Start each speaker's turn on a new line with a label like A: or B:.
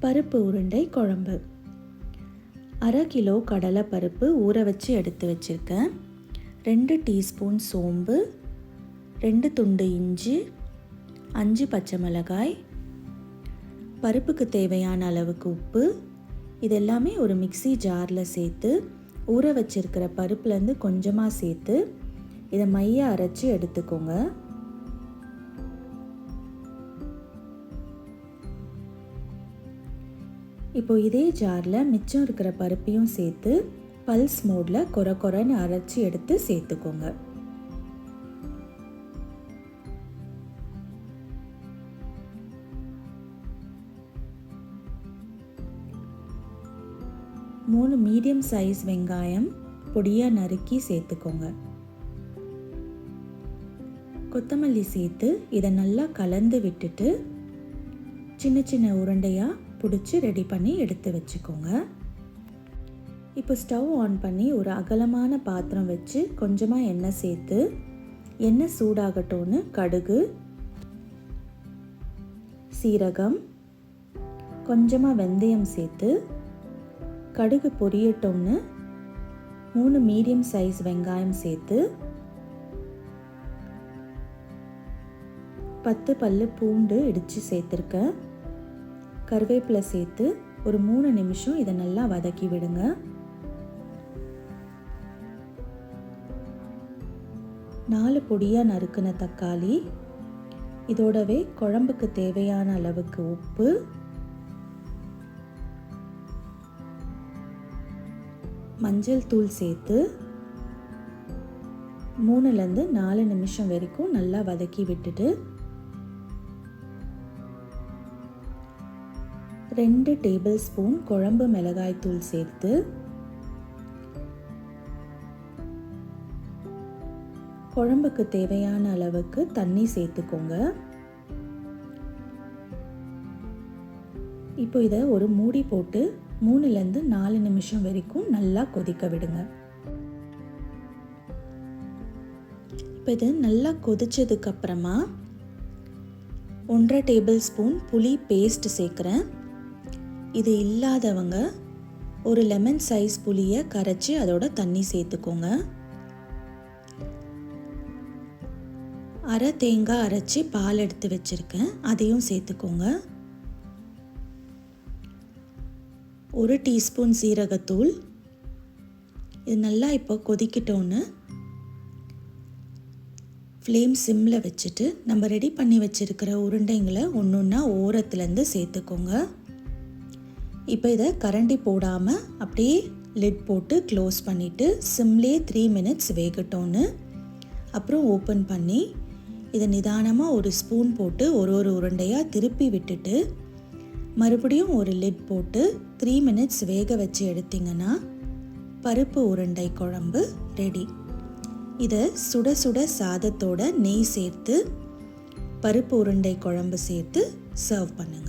A: பருப்பு உருண்டை குழம்பு. 1/2 கிலோ கடலை பருப்பு ஊற வச்சு எடுத்து வச்சுருக்கேன். 2 டீஸ்பூன் சோம்பு, 2 துண்டு இஞ்சி, 5 பச்சை மிளகாய், பருப்புக்கு தேவையான அளவுக்கு உப்பு. இது எல்லாமே ஒரு மிக்ஸி ஜாரில் சேர்த்து ஊற வச்சிருக்கிற பருப்புலேருந்து கொஞ்சமாக சேர்த்து இதை மைய அரைச்சி எடுத்துக்கோங்க. இப்போ இதே ஜாரில் மிச்சம் இருக்கிற பருப்பையும் சேர்த்து பல்ஸ் மோடில் கொர கொரன்னு அரைச்சி எடுத்து சேர்த்துக்கோங்க. மூணு மீடியம் சைஸ் வெங்காயம் பொடியாக நறுக்கி சேர்த்துக்கோங்க. கொத்தமல்லி சேர்த்து இதை நல்லா கலந்து விட்டுட்டு சின்ன சின்ன உருண்டையாக பிடிச்சி ரெடி பண்ணி எடுத்து வச்சுக்கோங்க. இப்போ ஸ்டவ் ஆன் பண்ணி ஒரு அகலமான பாத்திரம் வச்சு கொஞ்சமாக எண்ணெய் சேர்த்து எண்ணெய் சூடாகட்டும்னு கடுகு, சீரகம், கொஞ்சமாக வெந்தயம் சேர்த்து கடுகு பொரியட்டும்னு 3 மீடியம் சைஸ் வெங்காயம் சேர்த்து 10 பல்லு பூண்டு இடித்து சேர்த்துருக்கேன். கருவேப்பிலை சேர்த்து ஒரு 3 நிமிஷம் இதை நல்லா வதக்கி விடுங்க. நாலு பொடியாக நறுக்கின தக்காளி, இதோடவே குழம்புக்கு தேவையான அளவுக்கு உப்பு, மஞ்சள் தூள் சேர்த்து 3லேருந்து 4 நிமிஷம் வரைக்கும் நல்லா வதக்கி விட்டுட்டு 2 டேபிள் ஸ்பூன் குழம்பு மிளகாய் தூள் சேர்த்து குழம்புக்கு தேவையான அளவுக்கு தண்ணி சேர்த்துக்கோங்க. இப்போ இதை ஒரு மூடி போட்டு 3லேருந்து 4 நிமிஷம் வரைக்கும் நல்லா கொதிக்க விடுங்க. இப்போ இது நல்லா கொதிச்சதுக்கு அப்புறமா 1/2 டேபிள் ஸ்பூன் புளி பேஸ்ட் சேர்க்குறேன். இது இல்லாதவங்க ஒரு லெமன் சைஸ் புளியை கரைச்சி அதோட தண்ணி சேர்த்துக்கோங்க. அரை தேங்காய் அரைச்சி பால் எடுத்து வச்சுருக்கேன், அதையும் சேர்த்துக்கோங்க. 1 டீஸ்பூன் சீரகத்தூள். இது நல்லா இப்போ கொதிக்கிட்டோன்னு ஃப்ளேம் சிம்மில் வச்சுட்டு நம்ம ரெடி பண்ணி வச்சுருக்கிற உருண்டைங்களை ஒன்று ஒன்றா ஓரத்துலேருந்து சேர்த்துக்கோங்க. இப்போ இதை கரண்டி போடாமல் அப்படியே லிட் போட்டு க்ளோஸ் பண்ணிவிட்டு சிம்லேயே 3 மினிட்ஸ் வேகட்டோன்னு அப்புறம் ஓப்பன் பண்ணி இதை நிதானமாக ஒரு ஸ்பூன் போட்டு ஒரு உருண்டையாக திருப்பி விட்டுட்டு மறுபடியும் ஒரு லிட் போட்டு 3 மினிட்ஸ் வேக வச்சு எடுத்திங்கன்னா பருப்பு உருண்டை குழம்பு ரெடி. இதை சுட சுட சாதத்தோட நெய் சேர்த்து பருப்பு உருண்டை குழம்பு சேர்த்து சர்வ் பண்ணுங்கள்.